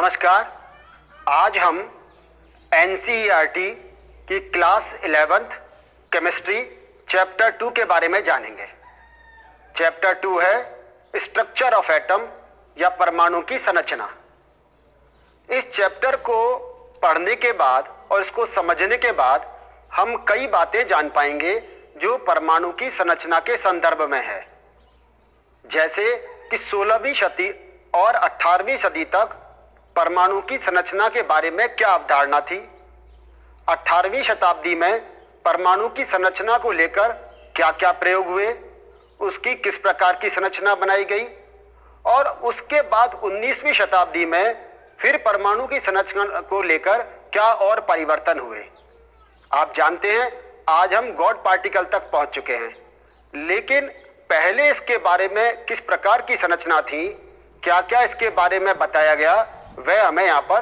नमस्कार। आज हम एनसीईआरटी की क्लास 11th केमिस्ट्री चैप्टर 2 के बारे में जानेंगे। चैप्टर 2 है स्ट्रक्चर ऑफ एटम या परमाणु की संरचना। इस चैप्टर को पढ़ने के बाद और इसको समझने के बाद हम कई बातें जान पाएंगे जो परमाणु की संरचना के संदर्भ में है। जैसे कि 16वीं सदी और 18वीं सदी तक परमाणु की संरचना के बारे में क्या अवधारणा थी, 18वीं शताब्दी में परमाणु की संरचना को लेकर क्या क्या प्रयोग हुए, उसकी किस प्रकार की संरचना बनाई गई और उसके बाद 19वीं शताब्दी में फिर परमाणु की संरचना को लेकर क्या और परिवर्तन हुए। आप जानते हैं आज हम गॉड पार्टिकल तक पहुंच चुके हैं, लेकिन पहले इसके बारे में किस प्रकार की संरचना थी, क्या क्या इसके बारे में बताया गया, वह हमें यहाँ पर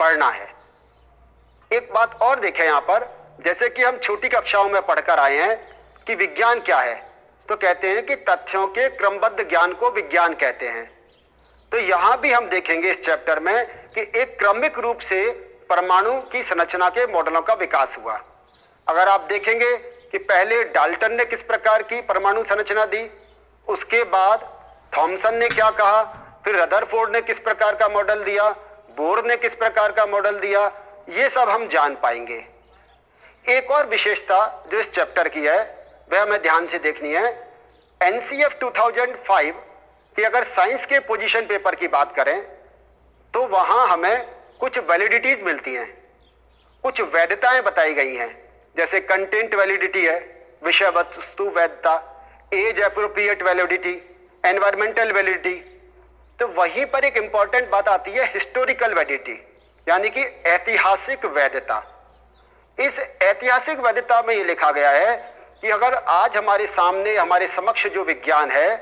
पढ़ना है। एक बात और देखें यहाँ पर, जैसे कि हम छोटी कक्षाओं में पढ़कर आए हैं कि विज्ञान क्या है, तो कहते हैं कि तथ्यों के क्रमबद्ध ज्ञान को विज्ञान कहते हैं। तो यहाँ भी हम देखेंगे इस चैप्टर में कि एक क्रमिक रूप से परमाणु की संरचना के मॉडलों का विकास हुआ। अगर आप देखेंगे कि पहले डाल्टन ने किस प्रकार की परमाणु संरचना दी, उसके बाद थॉमसन ने क्या कहा, फिर रदरफोर्ड ने किस प्रकार का मॉडल दिया, बोर ने किस प्रकार का मॉडल दिया, ये सब हम जान पाएंगे। एक और विशेषता जो इस चैप्टर की है वह हमें ध्यान से देखनी है। एनसीएफ 2005 की अगर साइंस के पोजीशन पेपर की बात करें तो वहां हमें कुछ वैलिडिटीज मिलती हैं, कुछ वैधताएं बताई गई हैं। जैसे कंटेंट वैलिडिटी है, विषय वस्तु वैधता, as appropriate validity, environmental validity. तो वहीं पर एक इंपॉर्टेंट बात आती है हिस्टोरिकल वैलिडिटी, यानी कि ऐतिहासिक वैधता। इस ऐतिहासिक वैधता में ये लिखा गया है कि अगर आज हमारे सामने हमारे समक्ष जो विज्ञान है,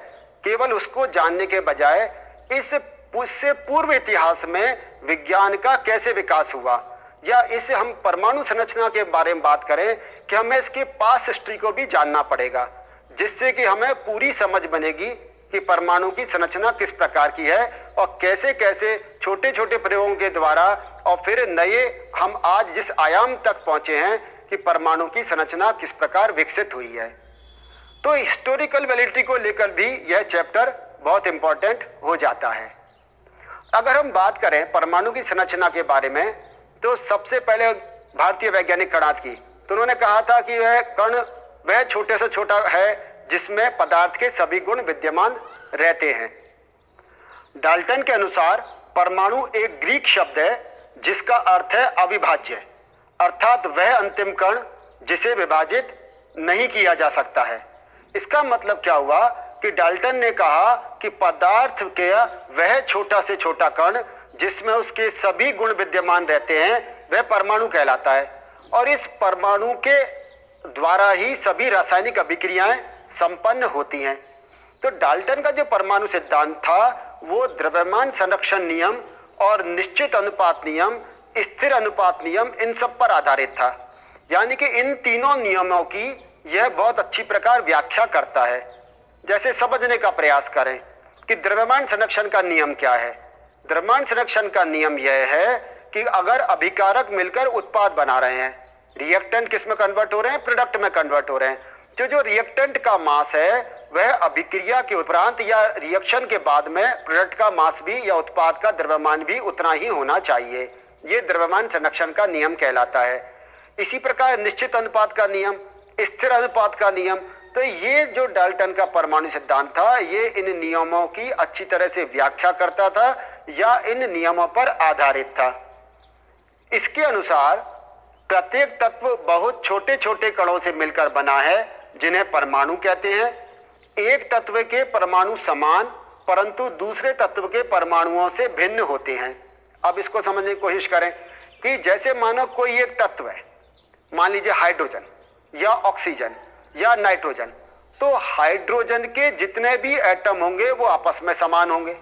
केवल उसको जानने के बजाय इससे पूर्व इतिहास में विज्ञान का कैसे विकास हुआ, या इसे हम परमाणु संरचना के बारे में बात करें कि हमें इसके पास हिस्ट्री को भी जानना पड़ेगा, जिससे कि हमें पूरी समझ बनेगी कि परमाणु की संरचना किस प्रकार की है और कैसे कैसे छोटे छोटे प्रयोगों के द्वारा और फिर नए हम आज जिस आयाम तक पहुंचे हैं कि परमाणु की संरचना किस प्रकार विकसित हुई है। तो हिस्टोरिकल वैलिडिटी को लेकर भी यह चैप्टर बहुत इंपॉर्टेंट हो जाता है। अगर हम बात करें परमाणु की संरचना के बारे में, तो सबसे पहले भारतीय वैज्ञानिक कणाद की, तो उन्होंने कहा था कि वह कण वह छोटे से छोटा है जिसमें पदार्थ के सभी गुण विद्यमान रहते हैं। डाल्टन के अनुसार परमाणु एक ग्रीक शब्द है जिसका अर्थ है अविभाज्य, अर्थात वह अंतिम कण जिसे विभाजित नहीं किया जा सकता है। इसका मतलब क्या हुआ कि डाल्टन ने कहा कि पदार्थ के वह छोटा से छोटा कण जिसमें उसके सभी गुण विद्यमान रहते हैं वह परमाणु कहलाता है, और इस परमाणु के द्वारा ही सभी रासायनिक अभिक्रियाएं संपन्न होती हैं। तो डाल्टन का जो परमाणु सिद्धांत था वो द्रव्यमान संरक्षण नियम और निश्चित अनुपात नियम, स्थिर अनुपात नियम, इन सब पर आधारित था। यानी कि इन तीनों नियमों की यह बहुत अच्छी प्रकार व्याख्या करता है। जैसे समझने का प्रयास करें कि द्रव्यमान संरक्षण का नियम क्या है। द्रव्यमान संरक्षण का नियम यह है कि अगर अभिकारक मिलकर उत्पाद बना रहे हैं, रिएक्टेंट किस में कन्वर्ट हो रहे हैं, प्रोडक्ट में कन्वर्ट हो रहे हैं, जो रिएक्टेंट का मास है वह अभिक्रिया के उपरांत या रिएक्शन के बाद में प्रोडक्ट का मास भी या उत्पाद का द्रव्यमान भी उतना ही होना चाहिए। ये द्रव्यमान संरक्षण का नियम कहलाता है। इसी प्रकार निश्चित अनुपात का नियम, स्थिर अनुपात का नियम। तो ये जो डाल्टन का परमाणु सिद्धांत था ये इन नियमों की अच्छी तरह से व्याख्या करता था या इन नियमों पर आधारित था। इसके अनुसार प्रत्येक तत्व बहुत छोटे छोटे कणों से मिलकर बना है जिन्हें परमाणु कहते हैं। एक तत्व के परमाणु समान परंतु दूसरे तत्व के परमाणुओं से भिन्न होते हैं। अब इसको समझने की कोशिश करें कि जैसे मानो कोई एक तत्व है, मान लीजिए हाइड्रोजन या ऑक्सीजन या नाइट्रोजन, तो हाइड्रोजन के जितने भी एटम होंगे वो आपस में समान होंगे,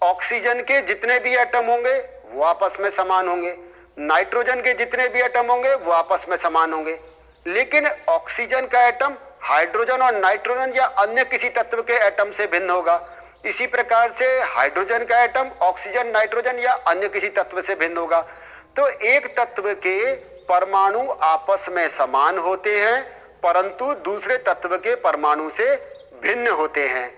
ऑक्सीजन के जितने भी एटम होंगे वो आपस में समान होंगे, नाइट्रोजन के जितने भी एटम होंगे वो आपस में समान होंगे। लेकिन ऑक्सीजन का एटम हाइड्रोजन और नाइट्रोजन या अन्य किसी तत्व के एटम से भिन्न होगा। इसी प्रकार से हाइड्रोजन का एटम ऑक्सीजन, नाइट्रोजन या अन्य किसी तत्व से भिन्न होगा। तो एक तत्व के परमाणु आपस में समान होते हैं परंतु दूसरे तत्व के परमाणु से भिन्न होते हैं।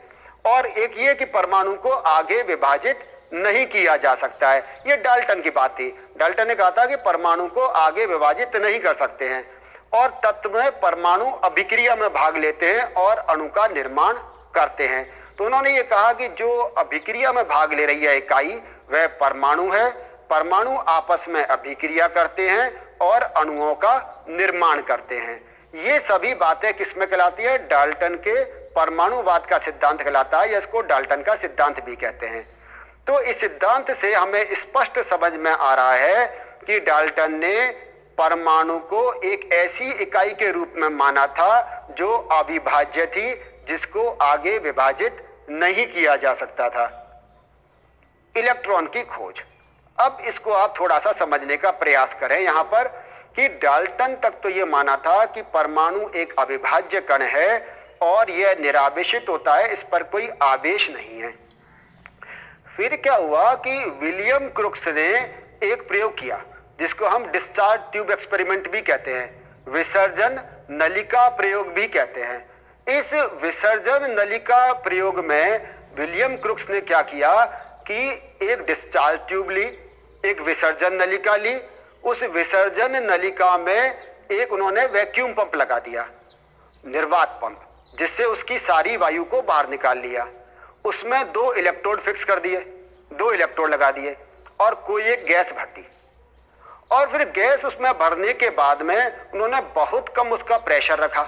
और एक ये कि परमाणु को आगे विभाजित नहीं किया जा सकता है। ये डाल्टन की बात थी। डाल्टन ने कहा था कि परमाणु को आगे विभाजित नहीं कर सकते हैं और तत्व में परमाणु अभिक्रिया में भाग लेते हैं और अणु का निर्माण करते हैं। तो उन्होंने ये कहा कि जो अभिक्रिया में भाग ले रही है इकाई वह परमाणु है। परमाणु आपस में अभिक्रिया करते हैं और अणुओं का निर्माण करते हैं। ये सभी बातें किसमें कहलाती है? डाल्टन के परमाणुवाद का सिद्धांत कहलाता है या इसको डाल्टन का सिद्धांत भी कहते हैं। तो इस सिद्धांत से हमें स्पष्ट समझ में आ रहा है कि डाल्टन ने परमाणु को एक ऐसी इकाई के रूप में माना था जो अविभाज्य थी, जिसको आगे विभाजित नहीं किया जा सकता था। इलेक्ट्रॉन की खोज, अब इसको आप थोड़ा सा समझने का प्रयास करें यहां पर कि डाल्टन तक तो ये माना था कि परमाणु एक अविभाज्य कण है और यह निरावेशित होता है, इस पर कोई आवेश नहीं है। फिर क्या हुआ कि विलियम क्रुक्स ने एक प्रयोग किया जिसको हम डिस्चार्ज ट्यूब एक्सपेरिमेंट भी कहते हैं, विसर्जन नलिका प्रयोग भी कहते हैं। इस विसर्जन नलिका प्रयोग में विलियम क्रुक्स ने क्या किया कि एक डिस्चार्ज ट्यूब ली, एक विसर्जन नलिका ली, उस विसर्जन नलिका में एक उन्होंने वैक्यूम पंप लगा दिया, निर्वात पंप, जिससे उसकी सारी वायु को बाहर निकाल लिया। उसमें 2 इलेक्ट्रोड फिक्स कर दिए, 2 इलेक्ट्रोड लगा दिए और कोई एक गैस भर दी। और फिर गैस उसमें भरने के बाद में उन्होंने बहुत कम उसका प्रेशर रखा,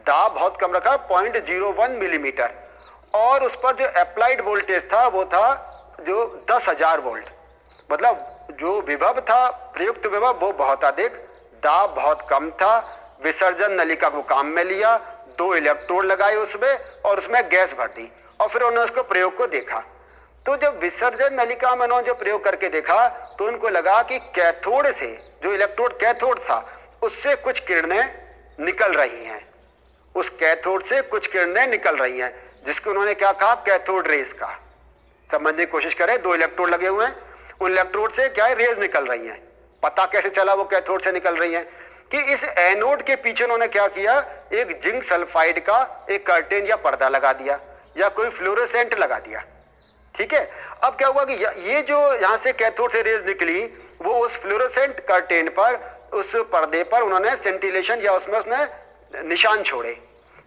दाब बहुत कम रखा, 0.01 मिलीमीटर, और उस पर जो अप्लाइड वोल्टेज था वो था जो 10,000 वोल्ट। मतलब जो विभव था, प्रयुक्त विभव, वो बहुत अधिक, दाब बहुत कम था। विसर्जन नलिका को काम में लिया, 2 इलेक्ट्रोड लगाए उसमें और उसमें गैस भर दी और फिर उन्होंने उसको प्रयोग को देखा। तो जब विसर्जन नलिका में उन्होंने जो प्रयोग करके देखा तो उनको लगा कि कैथोड से, जो इलेक्ट्रोड कैथोड था, उससे कुछ किरणें निकल रही हैं, उस कैथोड से कुछ किरणें निकल रही हैं, जिसको उन्होंने क्या कहा? कैथोड रेस का। समझने की कोशिश करें, 2 इलेक्ट्रोड लगे हुए हैं, उन इलेक्ट्रोड से क्या है? रेज निकल रही हैं। पता कैसे चला वो कैथोड से निकल रही हैं? कि इस एनोड के पीछे उन्होंने क्या किया? एक जिंक सल्फाइड का एक कर्टेन या पर्दा लगा दिया या कोई फ्लोरोसेंट लगा दिया। ठीक है, अब क्या हुआ कि ये जो यहां से कैथोड से रेज निकली वो उस फ्लोरोसेंट कर्टेन पर, उस पर्दे पर उन्होंने सेंटिलेशन या उसमें निशान छोड़े।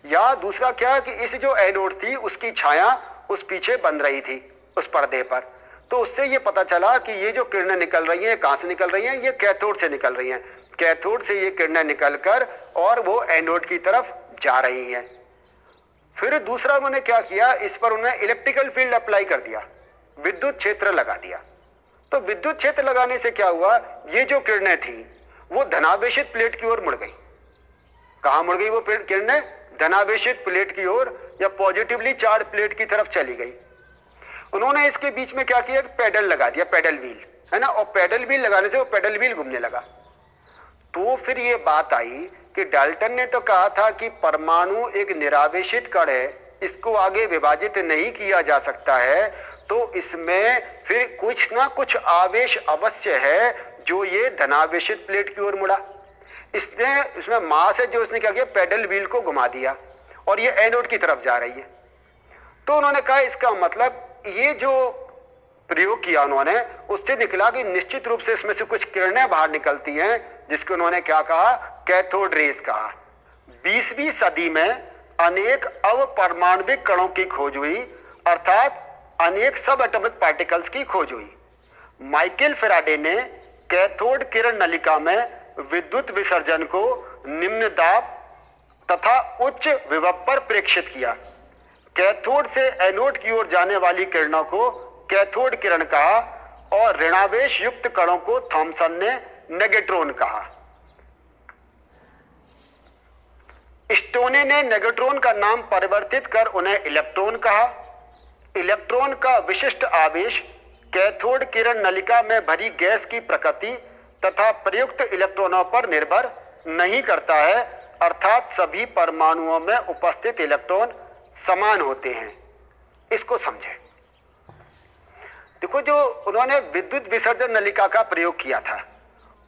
या दूसरा क्या कि इस जो एनोड थी उसकी छाया उस पीछे बन रही थी उस पर्दे पर, तो उससे ये पता चला कि ये जो किरणें निकल रही हैं कहां से निकल रही हैं? ये कैथोड से निकल रही हैं। कैथोड से ये किरणें निकलकर और वो एनोड की तरफ जा रही हैं। फिर दूसरा उन्होंने क्या किया? इस पर उन्होंने इलेक्ट्रिकल फील्ड अप्लाई कर दिया, विद्युत क्षेत्र लगा दिया। तो विद्युत क्षेत्र लगाने से क्या हुआ? ये जो किरणें थी वो धनावेशित प्लेट की ओर मुड़ गई। कहां मुड़ गई वो किरणें? धनावेशित प्लेट की ओर या पॉजिटिवली चार्ज प्लेट की तरफ चली गई। उन्होंने इसके बीच में क्या किया? पेडल लगा दिया, पेडल व्हील, है ना, और पेडल व्हील लगाने से वो पेडल व्हील घूमने लगा। तो फिर ये बात आई कि डाल्टन ने तो कहा था कि परमाणु एक निरावेशित कण है, इसको आगे विभाजित नहीं किया जा सकता है, तो इसमें फिर कुछ ना कुछ आवेश अवश्य है जो ये धनावेशित प्लेट की ओर मुड़ा। इसमें मास है जो उसने क्या किया? पेडल व्हील को घुमा दिया और ये एनोड की तरफ जा रही है। तो उन्होंने कहा इसका मतलब ये जो प्रयोग किया उन्होंने, उससे निकला कि निश्चित रूप से इसमें से कुछ किरणें बाहर निकलती हैं, जिसको उन्होंने क्या कहा? कैथोड रेस कहा। 20वीं सदी में अनेक अवपरमाणविक कणों की खोज हुई, अर्थात अनेक सब एटॉमिक पार्टिकल्स की खोज हुई। माइकल फैराडे ने कैथोड किरण नलिका में विद्युत विसर्जन को निम्न दाब तथा उच्च विभव पर प्रेक्षित किया। कैथोड से एनोड की ओर जाने वाली किरणों को कैथोड किरण कहा और ऋणावेश युक्त कणों को थॉमसन ने नेगेट्रॉन कहा। स्टोने ने नेगेट्रॉन का नाम परिवर्तित कर उन्हें इलेक्ट्रॉन कहा। इलेक्ट्रॉन का विशिष्ट आवेश कैथोड किरण नलिका में भरी गैस की प्रकृति तथा प्रयुक्त इलेक्ट्रॉनों पर निर्भर नहीं करता है, अर्थात सभी परमाणुओं में उपस्थित इलेक्ट्रॉन समान होते हैं। इसको समझें। देखो, जो उन्होंने विद्युत विसर्जन नलिका का प्रयोग किया था,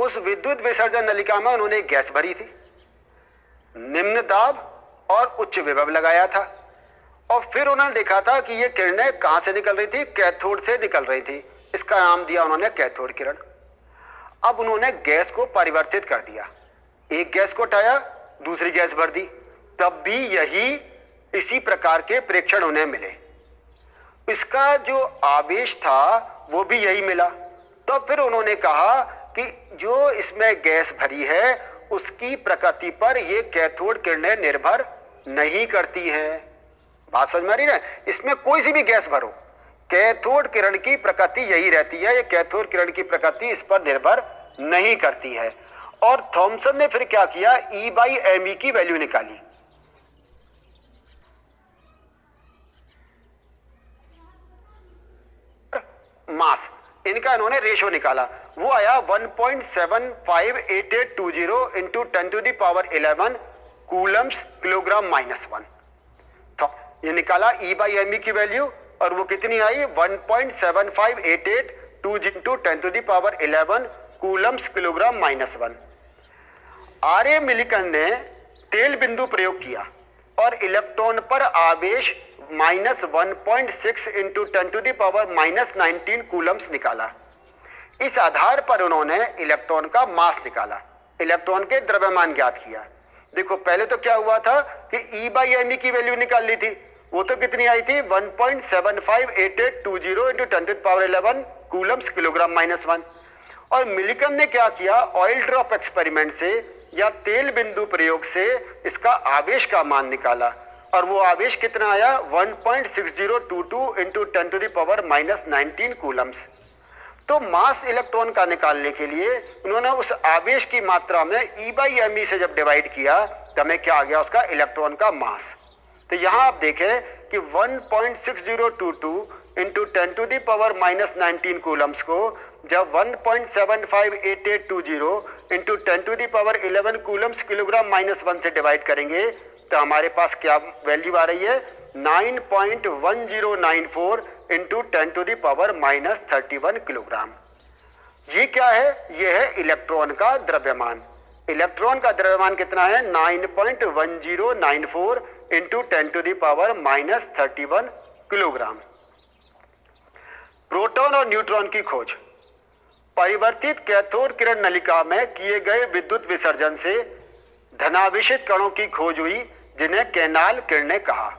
उस विद्युत विसर्जन नलिका में उन्होंने गैस भरी थी, निम्न दाब और उच्च विभव लगाया था, और फिर उन्होंने देखा था कि ये किरणें कहां से निकल रही थी, कैथोड से निकल रही थी। इसका नाम दिया उन्होंने कैथोड किरण। अब उन्होंने गैस को परिवर्तित कर दिया, एक गैस को हटाया, दूसरी गैस भर दी, तब भी यही इसी प्रकार के प्रेक्षण उन्हें मिले। इसका जो आवेश था वो भी यही मिला। तो फिर उन्होंने कहा कि जो इसमें गैस भरी है उसकी प्रकृति पर ये कैथोड किरणें निर्भर नहीं करती हैं। बात समझ में आ रही है? इसमें कोई सी भी गैस भरो, कैथोड किरण की प्रकृति यही रहती है, ये कैथोड किरण की प्रकृति इस पर निर्भर नहीं करती है। और थॉमसन ने फिर क्या किया, E/me की वैल्यू निकाली। मास, इनका इन्होंने रेशो निकाला, वो आया 1.758820 इंटू 10⁻11 कूलम्स किलोग्राम -1। तो ये निकाला E/me की वैल्यू, और वो कितनी आई, 1.758820 इंटू 10⁻11 कूलम्स किलोग्राम -1। आर्य मिलिकन ने तेल बिंदु प्रयोग किया और इलेक्ट्रॉन पर आवेश -1.6 इंटू 10⁻19 कूलम्स निकाला। इस आधार पर उन्होंने इलेक्ट्रॉन का मास निकाला, इलेक्ट्रॉन के द्रव्यमान ज्ञात किया। देखो, पहले तो क्या हुआ था कि E/me की वैल्यू निकाल ली थी, वो तो कितनी आई थी, 1.758820 इंटू 10⁻11 कूलम्स किलोग्राम -1। और मिलिकन ने क्या किया, ऑयल ड्रॉप एक्सपेरिमेंट से या तेल बिंदु प्रयोग से इसका आवेश का मान निकाला, और वो आवेश कितना आया, 1.6022 इंटू 10⁻19 कूलम्स। तो मास इलेक्ट्रॉन का निकालने के लिए उन्होंने उस आवेश की मात्रा में E/me से जब डिवाइड किया तो हमें क्या आ गया, उसका इलेक्ट्रॉन का मास। तो यहां आप देखें कि 1.6022 इंटू 10⁻19 कूलम्स को जब 1.758820 इंटू 10⁻11 कूलम्स किलोग्राम -1 से डिवाइड करेंगे तो हमारे पास क्या वैल्यू आ रही है, 9.1094 इंटू 10⁻31 किलोग्राम। ये क्या है, ये है इलेक्ट्रॉन का द्रव्यमान। इलेक्ट्रॉन का द्रव्यमान कितना है, 9.1094 इंटू 10⁻31 किलोग्राम। प्रोटॉन और न्यूट्रॉन की खोज। परिवर्तित कैथोड किरण नलिका में किए गए विद्युत विसर्जन से धनावेशित कणों की खोज हुई, जिन्हें कैनाल किरणें कहा।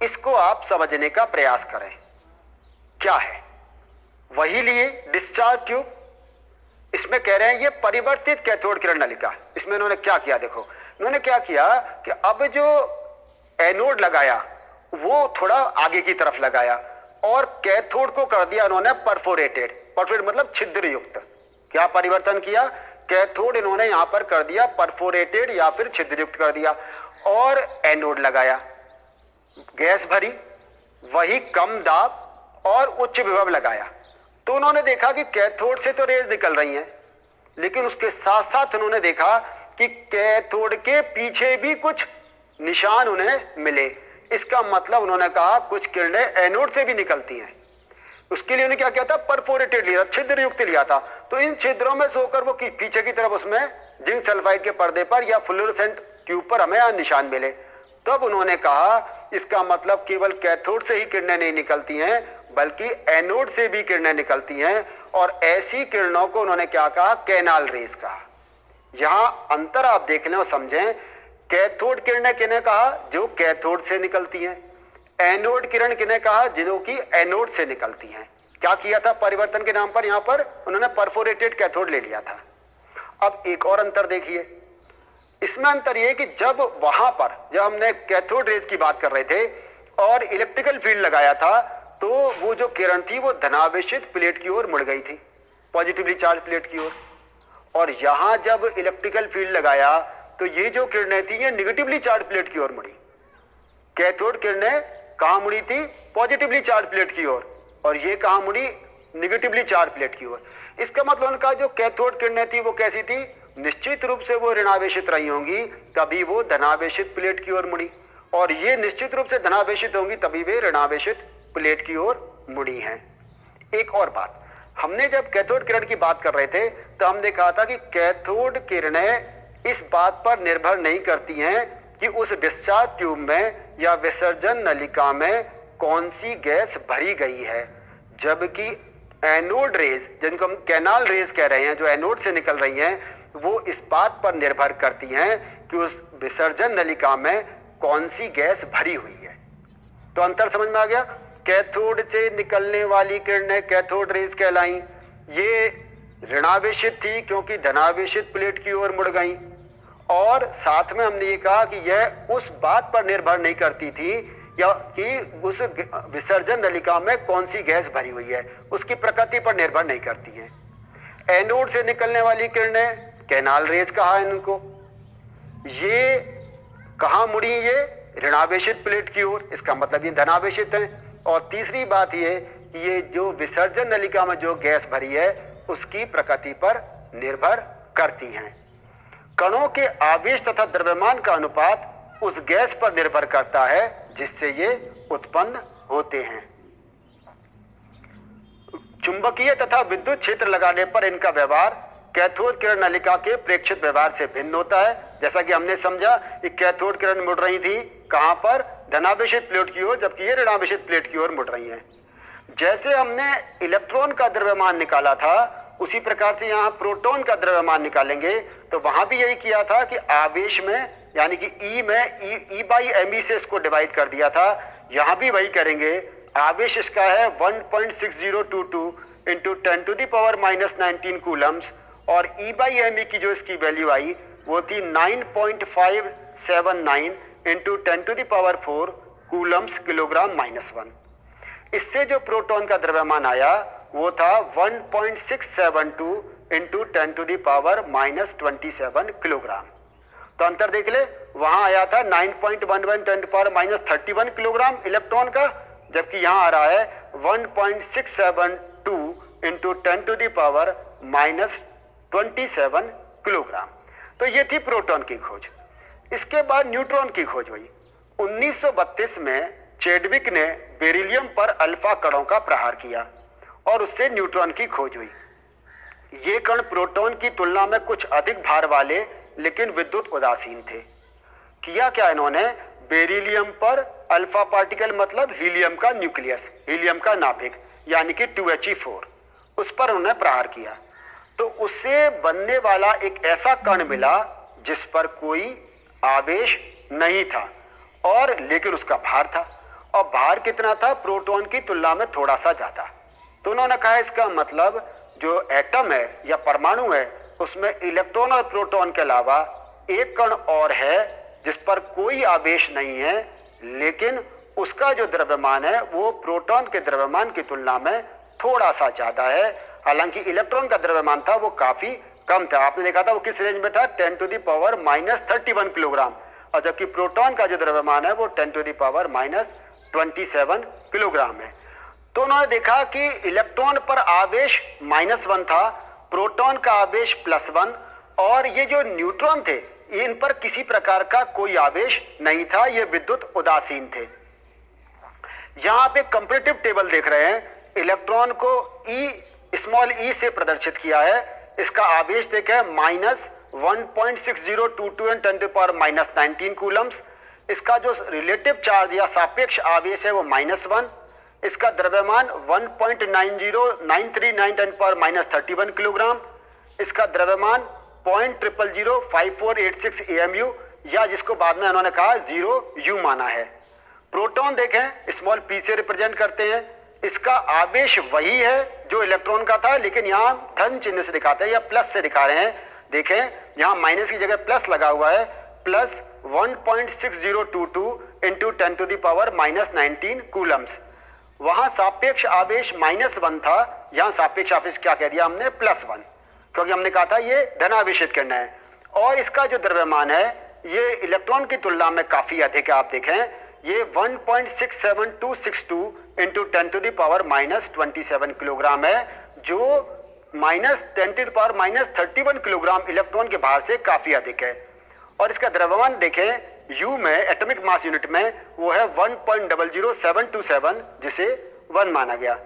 इसको आप समझने का प्रयास करें, क्या है, वही लिए डिस्चार्ज ट्यूब। इसमें कह रहे हैं ये परिवर्तित कैथोड किरण नलिका। इसमें इन्होंने क्या किया, देखो इन्होंने क्या किया कि अब जो एनोड लगाया वो थोड़ा आगे की तरफ लगाया और कैथोड को कर दिया उन्होंने परफोरेटेड। परफोरेटेड मतलब छिद्र युक्त। क्या परिवर्तन किया, कैथोड इन्होंने यहां पर कर दिया परफोरेटेड या फिर छिद्र युक्त कर दिया, और एनोड लगाया, गैस भरी, वही कम दाब और उच्च विभव लगाया। तो उन्होंने देखा कि कैथोड से तो रेज निकल रही हैं, लेकिन उसके साथ साथ उन्होंने देखा कि कैथोड के पीछे भी कुछ निशान उन्हें मिले। इसका मतलब उन्होंने कहा कुछ किरणें एनोड से भी निकलती हैं। उसके लिए उन्होंने क्या किया था, परफोरेटेड लिया, छिद्र युक्त लिया था। तो इन छिद्रों में से होकर वो पीछे की तरफ उसमें जिंक सल्फाइड के पर्दे पर या फ्लोरोसेंट ट्यूब पर हमें निशान मिले। तब उन्होंने कहा इसका मतलब केवल कैथोड से ही किरणें नहीं निकलती हैं, बल्कि एनोड से भी किरणें निकलती हैं, और ऐसी किरणों को उन्होंने क्या कहा, कैनाल रेज कहा। यहां अंतर आप देख लें और समझें। कैथोड किरणें किन्हें कहा, जो कैथोड से निकलती हैं। एनोड किरण किन्हें कहा, जो कि एनोड से निकलती हैं। क्या किया था परिवर्तन के नाम पर, यहां पर उन्होंने परफोरेटेड कैथोड ले लिया था। अब एक और अंतर देखिए, इसमें अंतर यह कि जब वहां पर जब हमने कैथोड रेज की बात कर रहे थे और इलेक्ट्रिकल फील्ड लगाया था, तो वो जो किरण थी वो धनावेशित प्लेट की ओर मुड़ गई थी, पॉजिटिवली चार्ज प्लेट की ओर। और यहां जब इलेक्ट्रिकल फील्ड लगाया तो ये जो किरणें थी ये निगेटिवली चार्ज प्लेट की ओर मुड़ी। कैथोड किरणें कहां मुड़ी थी, पॉजिटिवली चार्ज प्लेट की ओर, और ये कहां मुड़ी, निगेटिवली चार्ज प्लेट की ओर। इसका मतलब उनका जो कैथोड किरणें थी वो कैसी थी, निश्चित रूप से वो ऋणावेशित रही होंगी, तभी वो धनावेशित प्लेट की ओर मुड़ी। और ये निश्चित रूप से धनावेशित होंगी, तभी वे ऋणावेशित प्लेट की ओर मुड़ी हैं। एक और बात, हमने जब कैथोड किरण की बात कर रहे थे तो हमने कहा था कि कैथोड किरणें इस बात पर निर्भर नहीं करती हैं कि उस डिस्चार्ज ट्यूब में या विसर्जन नलिका में कौन सी गैस भरी गई है, जबकि एनोड रेज, जिनको हम कैनाल रेज कह रहे हैं, जो एनोड से निकल रही हैं, वो इस बात पर निर्भर करती हैं कि उस विसर्जन नलिका में कौन सी गैस भरी हुई है। तो अंतर समझ में आ गया। कैथोड से निकलने वाली किरणें कैथोड रेज कहलाई, ये ऋणावेशित थी क्योंकि धनावेशित प्लेट की ओर मुड़ गई, और साथ में हमने ये कहा कि यह उस बात पर निर्भर नहीं करती थी या कि उस विसर्जन नलिका में कौन सी गैस भरी हुई है, उसकी प्रकृति पर निर्भर नहीं करती है। एनोड से निकलने वाली किरणें कैनाल रेज कहा है इनको, ये कहाँ मुड़ी, ये ऋणावेशित प्लेट की ओर, इसका मतलब ये धनावेशित है। और तीसरी बात ये जो विसर्जन नलिका में जो गैस भरी है उसकी प्रकृति पर निर्भर करती हैं। कणों के आवेश तथा द्रव्यमान का अनुपात उस गैस पर निर्भर करता है जिससे ये उत्पन्न होते हैं। चुंबकीय तथा विद्युत क्षेत्र लगाने पर इनका व्यवहार कैथोड किरण नलिका के प्रेक्षित व्यवहार से भिन्न होता है। जैसा कि हमने समझा कि कैथोड किरण मुड़ रही थी कहां पर, धनावेशित प्लेट की ओर, जबकि ये ऋणावेशित प्लेट की ओर मुड़ रही हैं। जैसे हमने इलेक्ट्रॉन का द्रव्यमान निकाला था, उसी प्रकार से यहाँ प्रोटॉन का द्रव्यमान निकालेंगे। तो वहां भी यही किया था कि आवेश में, यानी कि ई में ई बाई एम ई से इसको डिवाइड कर दिया था। यहाँ भी वही करेंगे। आवेश इसका है 1.6022 इंटू 10⁻⁻19 कूलम्स, और ई बाई एम ई की जो इसकी वैल्यू आई वो थी 9.579 इंटू 10⁴ कूलम्स किलोग्राम -1। इससे जो प्रोटॉन का द्रव्यमान आया वो था 1.672 इंटू 10⁻⁻27 किलोग्राम। तो अंतर देख ले, वहां आया था 9.11 10⁻⁻31 किलोग्राम इलेक्ट्रॉन का, जबकि यहां आ रहा है 1.672 इंटू 10⁻⁻27 किलोग्राम। तो ये थी प्रोटॉन की खोज। इसके बाद न्यूट्रॉन की खोज हुई। 1932 में चैडविक ने बेरिलियम पर अल्फा कणों का प्रहार किया और उससे न्यूट्रॉन की खोज हुई। ये कण प्रोटॉन की तुलना में कुछ अधिक भार वाले लेकिन विद्युत उदासीन थे। किया क्या इन्होंने, बेरिलियम पर अल्फा पार्टिकल मतलब हीलियम का न्यूक्लियस, हीलियम का नाभिक, यानी कि 2He4, उस पर उन्होंने प्रहार किया। तो उससे बनने वाला एक ऐसा कण मिला जिस पर कोई आवेश नहीं था, और लेकिन उसका भार था, और भार कितना था, प्रोटॉन की तुलना में थोड़ा सा ज्यादा। तो उन्होंने कहा इसका मतलब जो एटम है या परमाणु है उसमें इलेक्ट्रॉन और प्रोटॉन के अलावा एक कण और है जिस पर कोई आवेश नहीं है, लेकिन उसका जो द्रव्यमान है वो प्रोटॉन के द्रव्यमान की तुलना में थोड़ा सा ज्यादा है। हालांकि इलेक्ट्रॉन का द्रव्यमान था वो काफी कम था, आपने देखा था वो किस रेंज में था, 10⁻⁻31 किलोग्राम, और जबकि प्रोटॉन का जो द्रव्यमान है वो 10⁻⁻27 किलोग्राम है। तो उन्होंने देखा कि इलेक्ट्रॉन पर आवेश -1 था, प्रोटॉन का आवेश +1, और ये जो न्यूट्रॉन थे इन पर किसी प्रकार का कोई आवेश नहीं था, ये विद्युत उदासीन थे। यहां आप एक कंपैरेटिव टेबल देख रहे हैं। इलेक्ट्रॉन को स्मॉल ई से प्रदर्शित किया है। इसका आवेश देखें -1.6022 × 10⁻⁻19 कूलम्स। इसका जो रिलेटिव चार्ज या सापेक्ष आवेश है वो -1। इसका द्रव्यमान 1.90939 10⁻⁻31 किलोग्राम। इसका द्रव्यमान 0.0005486 AMU, या जिसको बाद में उन्होंने कहा 0U माना है। प्रोटॉन देखें स्मॉल p से रिप्रेजेंट करते हैं। इसका आवेश वही है जो इलेक्ट्रॉन का था, लेकिन यहाँ धन चिन्ह से दिखाते हैं या प्लस से दिखा रहे हैं। देखें यहाँ माइनस की जगह प्लस लगा हुआ है, प्लस 1.6022 इंटू 10⁻⁻19 कूलम्स। वहां सापेक्ष आवेश -1 था, यहाँ सापेक्ष आवेश क्या कह दिया हमने, +1, क्योंकि हमने कहा था ये धनावेशित किरणें है। और इसका जो द्रव्यमान है ये इलेक्ट्रॉन की तुलना में काफी अधिक है। आप देखें ये 1.67262 इंटू 10⁻⁻27 किलोग्राम है, जो -10⁻⁻31 किलोग्राम इलेक्ट्रॉन के भार से काफी अधिक है। और इसका द्रव्यमान देखें U में एटॉमिक मास यूनिट में वो है 1.00727 जिसे 1 माना गया।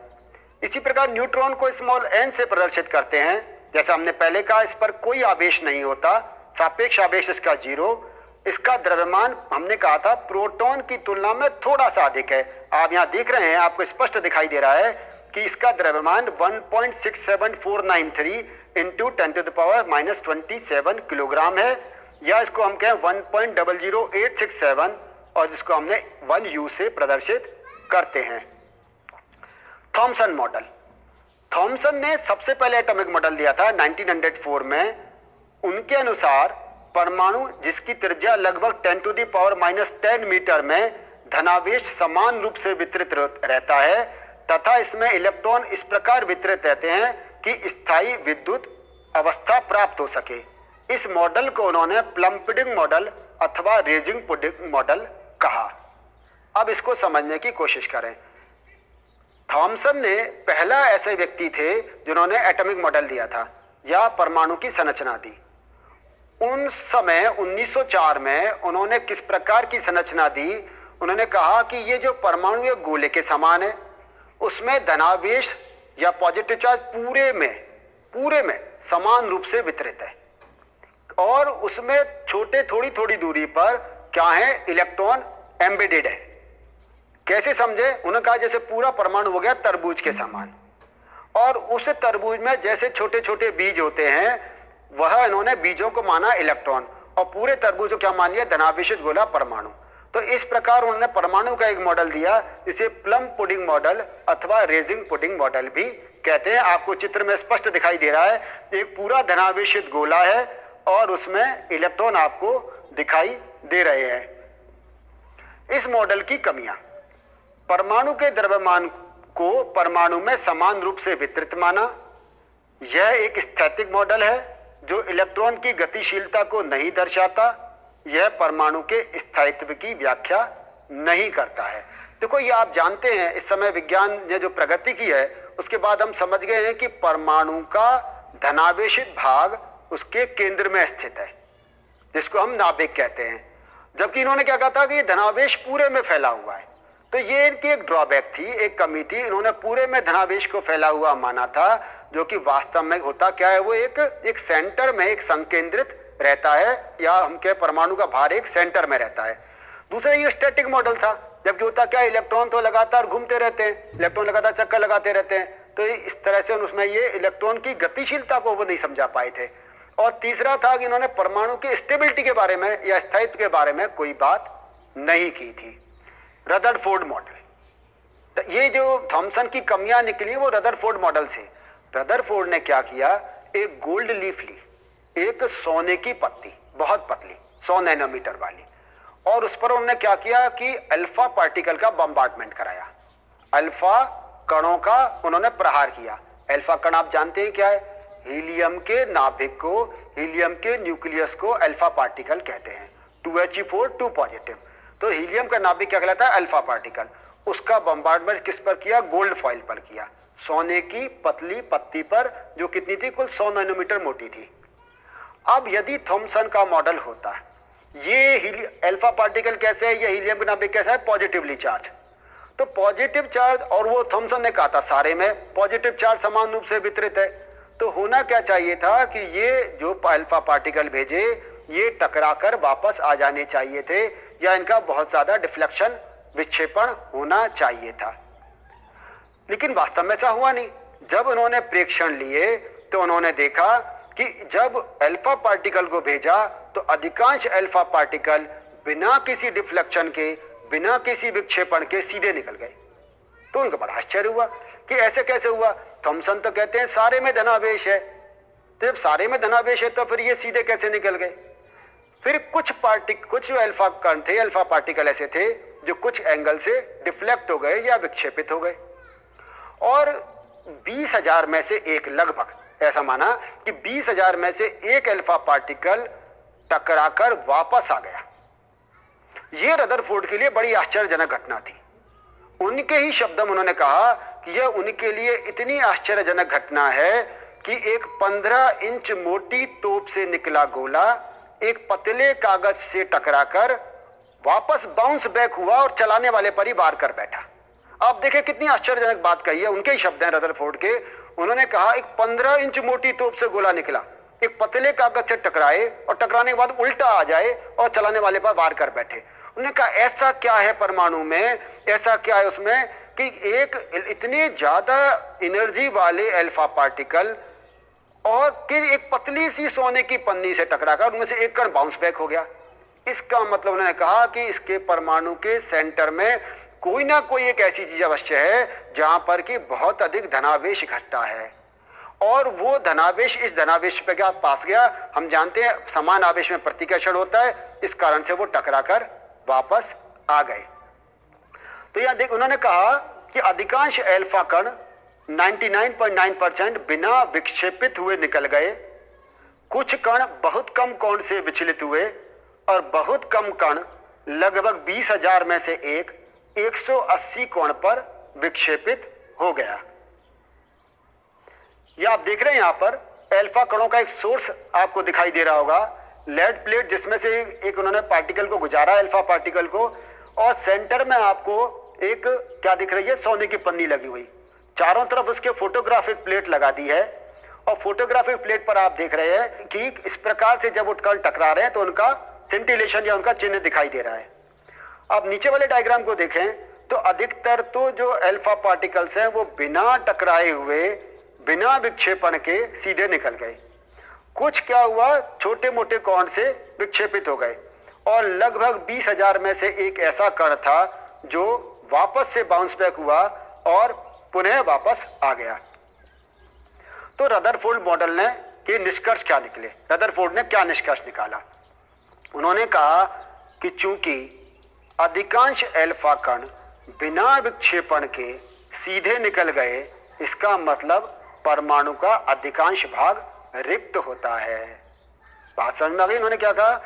इसी प्रकार न्यूट्रॉन को स्मॉल n से प्रदर्शित करते हैं। जैसा हमने पहले कहा, इस पर कोई आवेश नहीं होता, सापेक्ष आवेश इसका 0। इसका द्रव्यमान हमने कहा था प्रोटॉन की तुलना में थोड़ा सा अधिक है। आप यहाँ देख रहे हैं, आपको स्पष्ट दिखाई दे रहा है कि इसका द्रव्यमान 1.67493 इंटू 10⁻⁻27 किलोग्राम है, या इसको हम कहें 1.00867 और जिसको हमने 1U से प्रदर्शित करते हैं। थॉमसन मॉडल, थॉमसन ने सबसे पहले एटॉमिक मॉडल दिया था 1904 में। उनके अनुसार परमाणु जिसकी त्रिज्या लगभग 10⁻⁻10 मीटर में धनावेश समान रूप से वितरित रहता है तथा इसमें इलेक्ट्रॉन इस प्रकार वितरित रहते हैं कि स्थायी विद्युत अवस्था प्राप्त हो सके। इस मॉडल को उन्होंने प्लम पुडिंग मॉडल अथवा रेजिंग पुडिंग मॉडल कहा। अब इसको समझने की कोशिश करें। थॉमसन ने पहला ऐसे व्यक्ति थे जिन्होंने एटॉमिक मॉडल दिया था या परमाणु की संरचना दी। उन समय 1904 में उन्होंने किस प्रकार की संरचना दी? उन्होंने कहा कि ये जो परमाणु है गोले के समान है, उसमें धनावेश या पॉजिटिव चार्ज पूरे में समान रूप से वितरित है और उसमें छोटे थोड़ी थोड़ी दूरी पर क्या है, इलेक्ट्रॉन एम्बेडेड है। कैसे समझे? उन्होंने कहा जैसे पूरा परमाणु हो गया तरबूज के समान, और उस तरबूज में जैसे छोटे छोटे बीज होते हैं वह इन्होंने बीजों को माना इलेक्ट्रॉन और पूरे तरबूज को क्या मान लिया, धनावेशित गोला परमाणु। तो इस प्रकार उन्होंने परमाणु का एक मॉडल दिया जिसे प्लम पुडिंग मॉडल अथवा रेजिंग पुडिंग मॉडल भी कहते हैं। आपको चित्र में स्पष्ट दिखाई दे रहा है, एक पूरा धनावेशित गोला है और उसमें इलेक्ट्रॉन आपको दिखाई दे रहे हैं। इस मॉडल की कमियां, परमाणु के द्रव्यमान को परमाणु में समान रूप से वितरित माना। यह एक स्थैतिक मॉडल है जो इलेक्ट्रॉन की गतिशीलता को नहीं दर्शाता। यह परमाणु के स्थायित्व की व्याख्या नहीं करता है। देखो, ये आप जानते हैं, इस समय विज्ञान ने जो प्रगति की है उसके बाद हम समझ गए हैं कि परमाणु का धनावेशित भाग उसके केंद्र में स्थित है जिसको हम नाभिक कहते हैं, जबकि इन्होंने क्या कहा था कि धनावेश पूरे में फैला हुआ है। तो ये इनकी एक ड्रॉबैक थी, एक कमी थी। इन्होंने पूरे में धनावेश को फैला हुआ माना था, जो कि वास्तव में होता क्या है, वो एक सेंटर में एक संकेंद्रित रहता है, या हम कह परमाणु का भार एक सेंटर में रहता है। दूसरा ये स्टैटिक मॉडल था, जबकि होता क्या, इलेक्ट्रॉन तो लगातार घूमते रहते हैं, इलेक्ट्रॉन लगातार चक्कर लगाते रहते हैं। तो इस तरह से उसमें ये इलेक्ट्रॉन की गतिशीलता को वो नहीं समझा पाए थे। और तीसरा था कि इन्होंने परमाणु की स्टेबिलिटी के बारे में या स्थायित्व के बारे में कोई बात नहीं की थी। रदरफोर्ड मॉडल, ये जो थॉमसन की कमियां निकली वो रदरफोर्ड मॉडल से। रदरफोर्ड ने क्या किया, एक गोल्ड लीफ ली, एक सोने की पत्ती बहुत पतली 100 नैनोमीटर वाली, और उस पर उन्होंने क्या किया कि अल्फा पार्टिकल का बम्बार्डमेंट कराया। अल्फा कणों का उन्होंने प्रहार किया। अल्फा कण आप जानते हैं क्या है, हीलियम के नाभिक को, हीलियम के न्यूक्लियस को अल्फा पार्टिकल कहते हैं। 2He4 2 positive. तो हीलियम का नाभिक क्या कहलाता है, अल्फा पार्टिकल। उसका बम्बार्डमेंट किस पर किया, गोल्ड फॉइल पर किया, सोने की पतली पत्ती पर, जो कितनी थी, कुल 100 नैनोमीटर मोटी थी। अब यदि थॉमसन का मॉडल होता, ये अल्फा पार्टिकल कैसे है, ये हीलियम का नाभिक कैसा है, पॉजिटिवली चार्ज। तो पॉजिटिव चार्ज, और वो थॉमसन ने कहा था सारे में पॉजिटिव चार्ज समान रूप से वितरित है। तो होना क्या चाहिए था कि ये जो अल्फा पार्टिकल भेजे ये टकराकर वापस आ जाने चाहिए थे, या इनका बहुत ज्यादा डिफ्लेक्शन विक्षेपण होना चाहिए था। लेकिन वास्तव में ऐसा हुआ नहीं। जब उन्होंने प्रेक्षण लिए तो उन्होंने देखा कि जब अल्फा पार्टिकल को भेजा तो अधिकांश अल्फा पार्टिकल बिना किसी डिफ्लेक्शन के, बिना किसी विक्षेपण के सीधे निकल गए। तो उनको बड़ा आश्चर्य हुआ कि ऐसे कैसे हुआ। थॉमसन तो कहते हैं सारे में धनावेश है, तो जब सारे में धनावेश है तो फिर ये सीधे कैसे निकल गए। फिर कुछ अल्फा कण थे, अल्फा पार्टिकल ऐसे थे जो कुछ एंगल से डिफ्लेक्ट हो गए या विक्षेपित हो गए, और 20,000 में से एक, लगभग ऐसा माना कि 20,000 में से एक अल्फा पार्टिकल टकराकर वापस आ गया। यह रदरफोर्ड के लिए बड़ी आश्चर्यजनक घटना थी। उनके ही शब्द में उन्होंने कहा कि यह उनके लिए इतनी आश्चर्यजनक घटना है कि एक 15 इंच मोटी तोप से निकला गोला एक पतले कागज से टकराकर वापस बाउंस बैक हुआ और चलाने वाले पर ही वार कर बैठा। आप देखें कितनी आश्चर्यजनक बात कही है, उनके ही शब्द हैं रदरफोर्ड के। उन्होंने कहा एक 15 इंच मोटी तोप से गोला निकला, एक पतले कागज से टकराए और टकराने के बाद उल्टा आ जाए और चलाने वाले पर वार कर बैठे। उन्होंने कहा ऐसा क्या है परमाणु में, ऐसा क्या है उसमें कि एक इतने ज्यादा एनर्जी वाले अल्फा पार्टिकल और फिर एक पतली सी सोने की पन्नी से टकराकर उनमें से एक कण बाउंस बैक हो गया। इसका मतलब उन्होंने कहा कि इसके परमाणु के सेंटर में कोई ना कोई एक ऐसी चीज अवश्य है जहां पर कि बहुत अधिक धनावेश इकट्ठा है और वो धनावेश इस धनावेश पे क्या पास गया। हम जानते हैं समान आवेश में प्रतिकर्षण होता है, इस कारण से वो टकराकर वापस आ गए। तो यहां देख उन्होंने कहा कि अधिकांश अल्फा कण 99.9% बिना विक्षेपित हुए निकल गए, कुछ कण बहुत कम कोण से विचलित हुए और बहुत कम कण लगभग 20,000 में से 180 कोण पर विक्षेपित हो गया। यह आप देख रहे हैं यहां पर अल्फा कणों का एक सोर्स आपको दिखाई दे रहा होगा, लेड प्लेट जिसमें से एक उन्होंने पार्टिकल को गुजारा अल्फा पार्टिकल को, और सेंटर में आपको एक क्या दिख रही है, सोने की पन्नी लगी हुई। चारों तरफ उसके फोटोग्राफिक प्लेट लगा दी है और फोटोग्राफिक प्लेट पर आप देख रहे हैं कि इस प्रकार से जब वो कण टकरा रहे हैं तो उनका सिंटिलेशन या उनका चिन्ह दिखाई दे रहा है। अब नीचे वाले डायग्राम को देखें तो अधिकतर तो जो अल्फा पार्टिकल्स हैं वो बिना टकराए हुए, बिना विक्षेपण के सीधे निकल गए। कुछ क्या हुआ, छोटे मोटे कोण से विक्षेपित हो गए और लगभग 20,000 में से एक ऐसा कण था जो वापस से बाउंस बैक हुआ और पुनः वापस आ गया। तो रदरफोर्ड मॉडल ने के निष्कर्ष क्या निकले, रदरफोर्ड ने क्या निष्कर्ष निकाला। उन्होंने कहा कि चूंकि अधिकांश अल्फा कण बिना विक्षेपण के सीधे निकल गए, इसका मतलब परमाणु का अधिकांश भाग रिक्त होता है। बात समझ में आ गई। उन्होंने क्या कहा,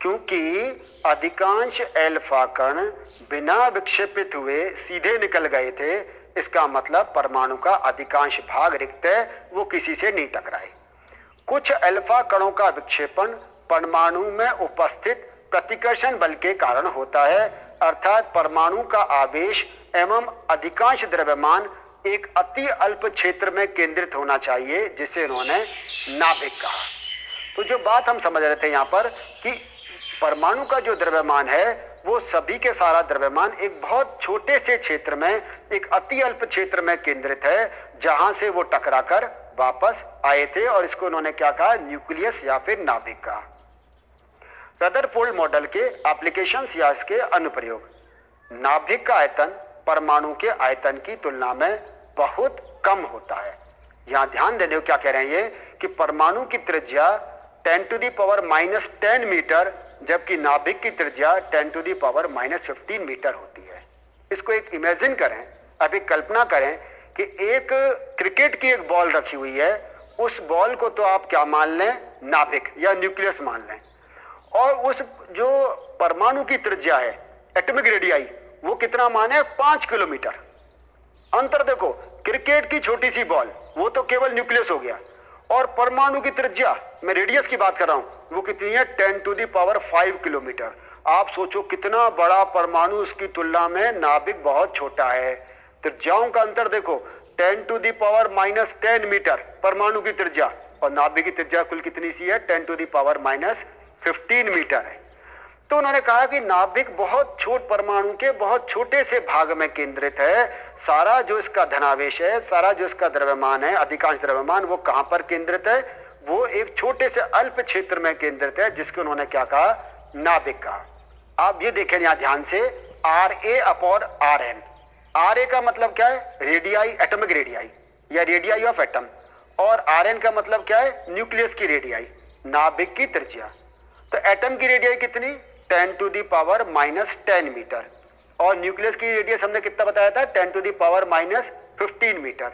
क्योंकि अधिकांश अल्फा कण बिना विक्षेपित हुए सीधे निकल गए थे, इसका मतलब परमाणु का अधिकांश भाग रिक्त है, वो किसी से नहीं टकराए। कुछ अल्फा कणों का विक्षेपण परमाणु में उपस्थित प्रतिकर्षण बल के कारण होता है, अर्थात परमाणु का आवेश एवं अधिकांश द्रव्यमान एक अति अल्प क्षेत्र में केंद्रित होना चाहिए, जिसे उन्होंने नाभिक कहा। तो जो बात हम समझ रहे थे यहाँ पर कि परमाणु का जो द्रव्यमान है वो सभी के सारा द्रव्यमान एक बहुत छोटे से क्षेत्र में, एक अति अल्प क्षेत्र में केंद्रित है, जहां से वो टकराकर वापस आए थे, और इसको उन्होंने क्या कहा, न्यूक्लियस या फिर नाभिक कहा। रदरफोर्ड मॉडल के एप्लीकेशंस या इसके अनुप्रयोग, नाभिक का आयतन परमाणु के आयतन की तुलना में बहुत कम होता है। यहां ध्यान देने को क्या कह रहे हैं ये कि परमाणु की त्रिज्या 10⁻⁻10 मीटर, जबकि नाभिक की त्रिज्या 10⁻⁻15 मीटर होती है। इसको एक इमेजिन करें, अब एक कल्पना करें कि एक क्रिकेट की एक बॉल रखी हुई है, उस बॉल को तो आप क्या मान लें, नाभिक या न्यूक्लियस मान लें, और उस जो परमाणु की त्रिज्या है एटॉमिक रेडियाई वो कितना माने, 5 किलोमीटर। अंतर देखो, क्रिकेट की छोटी सी बॉल वो तो केवल न्यूक्लियस हो गया, और परमाणु की त्रिज्या, मैं रेडियस की बात कर रहा हूं, वो कितनी है, 10⁵ किलोमीटर। आप सोचो कितना बड़ा परमाणु, उसकी तुलना में नाभिक बहुत छोटा है। त्रिज्याओं का अंतर देखो, 10⁻⁻10 मीटर परमाणु की त्रिज्या, और नाभिक की त्रिज्या कुल कितनी सी है, 10⁻⁻15 मीटर है। तो उन्होंने कहा कि नाभिक बहुत छोट परमाणु के बहुत छोटे से भाग में केंद्रित है। सारा जो इसका धनावेश है, सारा जो इसका द्रव्यमान है, अधिकांश द्रव्यमान, वो कहां पर केंद्रित है, वो एक छोटे से अल्प क्षेत्र में केंद्रित है, जिसको उन्होंने क्या कहा, नाभिक कहा। आप ये देखें यहां ध्यान से, RA/RN। RA का मतलब क्या है, रेडियाई, एटॉमिक रेडियाई या रेडियाई ऑफ एटम, और RN का मतलब क्या है, न्यूक्लियस की रेडियाई, नाभिक की त्रिज्या। तो एटम की रेडियाई कितनी, 10⁻⁻10 मीटर, और न्यूक्लियस की रेडियस हमने कितना बताया था, 10⁻⁻15 मीटर।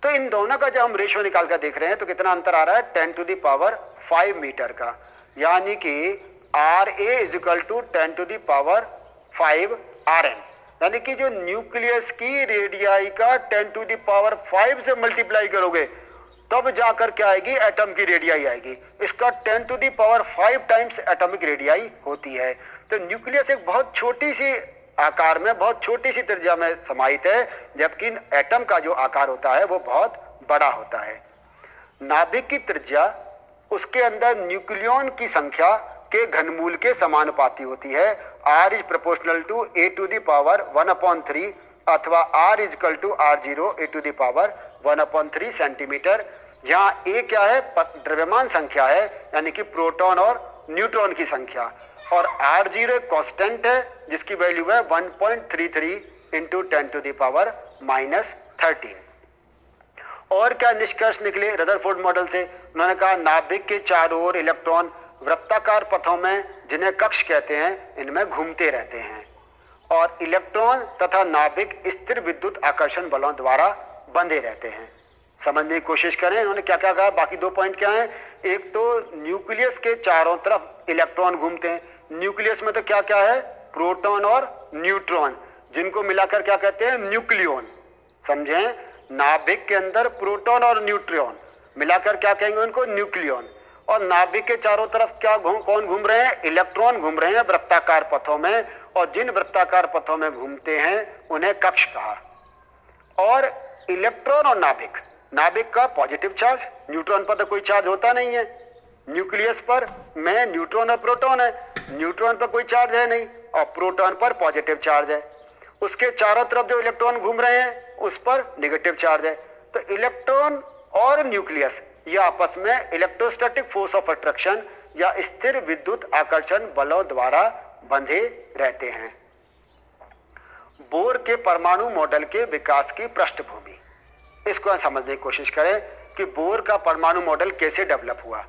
तो इन दोनों का जब हम रेशियो निकाल कर देख रहे हैं तो कितना अंतर आ रहा है, 10⁵ मीटर का, यानी कि RA = 10⁵ RN, यानी कि जो न्यूक्लियस की रेडियाई का 10⁵ से मल्टीप्लाई करोगे तब जाकर क्या आएगी, एटम की रेडियाई आएगी। इसका 10⁵ टाइम्स एटॉमिक रेडियाई होती है। तो न्यूक्लियस एक बहुत छोटी सी आकार में, बहुत छोटी सी त्रिज्या में समाहित है, जबकि एटम का जो आकार होता है वो बहुत बड़ा होता है। नाभिक की त्रिज्या उसके अंदर न्यूक्लियॉन की संख्या के घनमूल के समानुपाती होती है। R is proportional to A⁴ अथवा R equal to R0 A⁴ centimetre. यहाँ A क्या है, द्रव्यमान संख्या है, यानी कि प्रोटॉन और न्यूट्रॉन की संख्या, और R0 एक कांस्टेंट है जिसकी वैल्यू है 1.33 इंटू 10⁻⁻13। और क्या निष्कर्ष निकले रदरफोर्ड मॉडल से? उन्होंने कहा नाभिक के चारों ओर इलेक्ट्रॉन वृत्ताकार पथों में, जिन्हें कक्ष कहते हैं, इनमें घूमते रहते हैं, और इलेक्ट्रॉन तथा नाभिक स्थिर विद्युत आकर्षण बलों द्वारा बंधे रहते हैं। समझने की कोशिश करें इन्होंने क्या क्या कहा। बाकी 2 पॉइंट क्या हैं? एक तो न्यूक्लियस के चारों तरफ इलेक्ट्रॉन घूमते हैं। न्यूक्लियस में तो क्या क्या है, प्रोटॉन और न्यूट्रॉन, जिनको मिलाकर क्या कहते हैं, न्यूक्लियॉन। समझें, नाभिक के अंदर प्रोटॉन और न्यूट्रॉन मिलाकर क्या कहेंगे उनको, न्यूक्लियॉन। और नाभिक के चारों तरफ क्या कौन घूम रहे हैं, इलेक्ट्रॉन घूम रहे हैं वृत्ताकार पथों में, और जिन वृत्ताकार पथों में घूमते हैं उन्हें कक्ष कहा। और इलेक्ट्रॉन और नाभिक का पॉजिटिव चार्ज, न्यूट्रॉन पर तो कोई चार्ज होता नहीं है, न्यूक्लियस पर में न्यूट्रॉन और प्रोटॉन है, न्यूट्रॉन पर कोई चार्ज है नहीं, और प्रोटॉन पर पॉजिटिव चार्ज है। उसके चारों तरफ जो इलेक्ट्रॉन घूम रहे हैं उस पर नेगेटिव चार्ज है। तो इलेक्ट्रॉन और न्यूक्लियस ये आपस में इलेक्ट्रोस्टैटिक फोर्स ऑफ अट्रैक्शन या स्थिर विद्युत आकर्षण बलों द्वारा बंधे रहते हैं। बोर के परमाणु मॉडल के विकास की पृष्ठभूमि, इसको समझने की कोशिश करें कि बोर का परमाणु मॉडल कैसे डेवलप हुआ।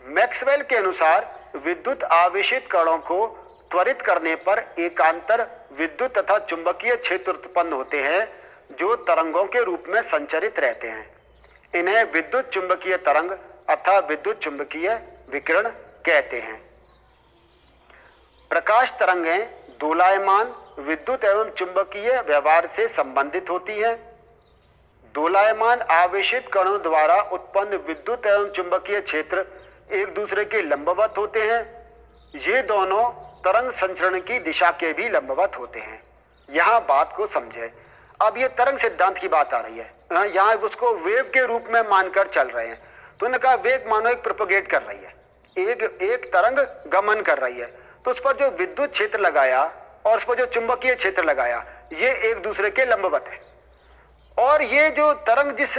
मैक्सवेल के अनुसार विद्युत आवेशित कणों को त्वरित करने पर एकांतर विद्युत तथा चुंबकीय क्षेत्र उत्पन्न होते हैं जो तरंगों के रूप में संचरित रहते हैं। इन्हें विद्युत चुंबकीय तरंग अथवा विद्युत चुंबकीय विकिरण कहते हैं। प्रकाश तरंगें दोलायमान विद्युत एवं चुंबकीय व्यवहार से संबंधित होती हैं। दोलायमान आवेशित कणों द्वारा उत्पन्न विद्युत एवं चुंबकीय क्षेत्र एक दूसरे के लंबवत होते हैं। ये दोनों तरंग संचरण की दिशा के भी लंबवत होते हैं। यहाँ बात को समझे। अब ये तरंग सिद्धांत की बात आ रही है, यहाँ उसको वेव के रूप में मानकर चल रहे हैं। तो उन्होंने कहा वेग मानो एक प्रोपोगेट कर रही है, एक तरंग गमन कर रही है, तो उस पर जो विद्युत क्षेत्र लगाया और उस पर जो चुंबकीय क्षेत्र लगाया ये एक दूसरे के लंबवत है, और ये जो तरंग जिस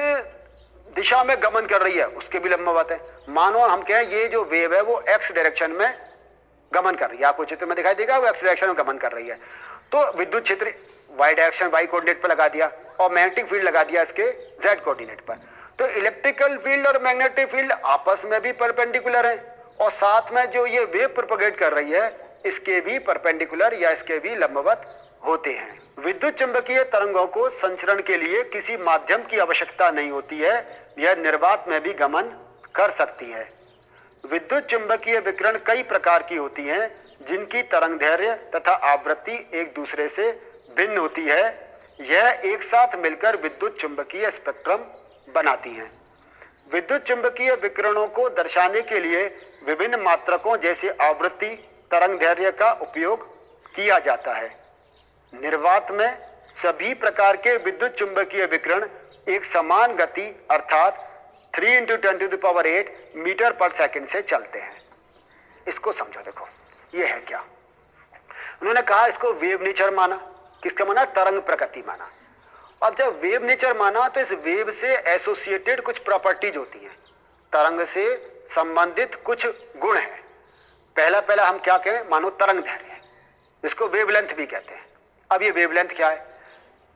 दिशा में गमन कर रही है उसके भी लंबवत है। मानो हम कहें ये जो वेव है वो एक्स डायरेक्शन में गमन कर रही है, आपको चित्र में दिखाई देगा वो एक्स डायरेक्शन में गमन कर रही है। तो विद्युत क्षेत्र वाई डायरेक्शन वाई कोऑर्डिनेट पर लगा दिया और मैग्नेटिक फील्ड लगा दिया इसके जेड कोऑर्डिनेट पर। तो इलेक्ट्रिकल फील्ड और मैग्नेटिक फील्ड आपस में भी परपेंडिकुलर है, और साथ में जो ये वेव प्रोपोगेट कर रही है इसके भी परपेंडिकुलर या इसके भी लंबवत होते हैं। विद्युत चुंबकीय तरंगों को संचरण के लिए किसी माध्यम की आवश्यकता नहीं होती है, यह निर्वात में भी गमन कर सकती है। विद्युत चुंबकीय विकिरण कई प्रकार की होती हैं जिनकी तरंगदैर्घ्य तथा आवृत्ति एक दूसरे से भिन्न होती है। यह एक साथ मिलकर विद्युत चुंबकीय स्पेक्ट्रम बनाती हैं। विद्युत चुंबकीय विकिरणों को दर्शाने के लिए विभिन्न मात्रकों जैसे आवृत्ति, तरंगदैर्घ्य का उपयोग किया जाता है। निर्वात में सभी प्रकार के विद्युत चुंबकीय विकिरण एक समान गति अर्थात 3 × 10⁸ मीटर पर सेकंड से चलते हैं। इसको समझो, देखो ये है क्या। उन्होंने कहा इसको वेव नेचर माना। किसका माना? तरंग प्रकृति माना। अब जब वेव नेचर माना तो इस वेव से एसोसिएटेड कुछ प्रॉपर्टीज होती हैं, तरंग से संबंधित कुछ गुण हैं। पहला हम क्या कहें, मानो तरंग दैर्घ्य, इसको वेवलेंथ भी कहते हैं। अब ये वेवलेंथ क्या है?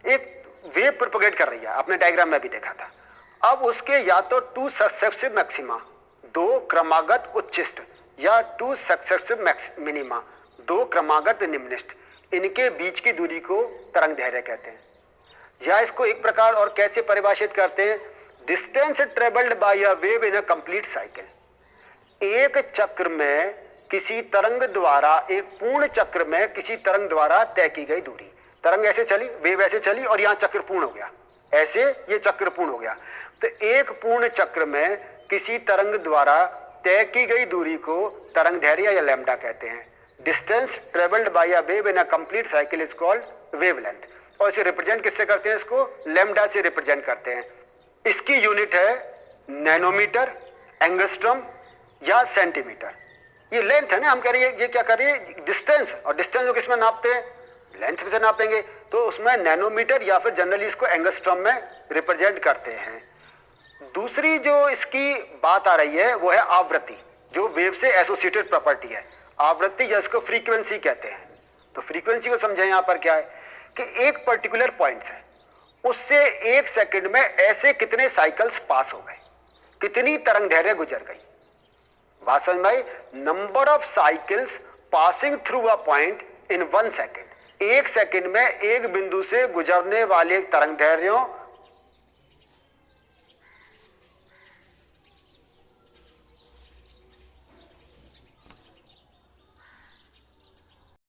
एक वेव प्रोपोगेट कर रही है, आपने डायग्राम में भी देखा था। अब उसके या तो 2 सक्सेसिव मैक्सिमा, 2 क्रमागत उच्चिष्ट, या 2 सक्सेसिव मिनिमा, 2 क्रमागत निम्निष्ट, इनके बीच की दूरी को तरंग दैर्घ्य कहते हैं। या इसको एक प्रकार और कैसे परिभाषित करते हैं, distance travelled by a wave in a complete cycle. एक चक्र में किसी तरंग द्वारा, एक पूर्ण चक्र में किसी तरंग द्वारा तय की गई दूरी। तरंग ऐसे चली, वेव ऐसे चली और यहाँ चक्र पूर्ण हो गया, ऐसे ये चक्र पूर्ण हो गया। तो एक पूर्ण चक्र में किसी तरंग द्वारा तय की गई दूरी को तरंग दैर्घ्य या लैम्डा कहते हैं। Distance travelled by a wave in a complete cycle is called wavelength. और इसे रिप्रेजेंट किससे करते हैं? इसको लैम्डा से रिप्रेजेंट करते हैं। इसकी यूनिट है नैनोमीटर, एंगस्ट्रम या सेंटीमीटर। ये लेंथ है ना, हम कह रहे हैं ये क्या कर रही है? डिस्टेंस। और डिस्टेंस को किसमें नापते हैं? लेंथ से नापेंगे, तो उसमें नैनोमीटर या फिर जनरली इसको एंगस्ट्रम में रिप्रेजेंट करते हैं। दूसरी जो इसकी बात आ रही है वो है आवृत्ति, जो वेव से एसोसिएटेड प्रॉपर्टी है। आवृत्ति या इसको फ्रीक्वेंसी कहते हैं। तो फ्रीक्वेंसी को समझें यहाँ पर क्या है कि एक पर्टिकुलर पॉइंट है, उससे एक सेकंड में ऐसे कितने साइकिल्स पास हो गए, कितनी तरंग दैर्घ्य गुजर गई। बात समझ में आई? Number of cycles passing through a point in 1 second. एक सेकंड में एक बिंदु से गुजरने वाले तरंग दैर्घ्यों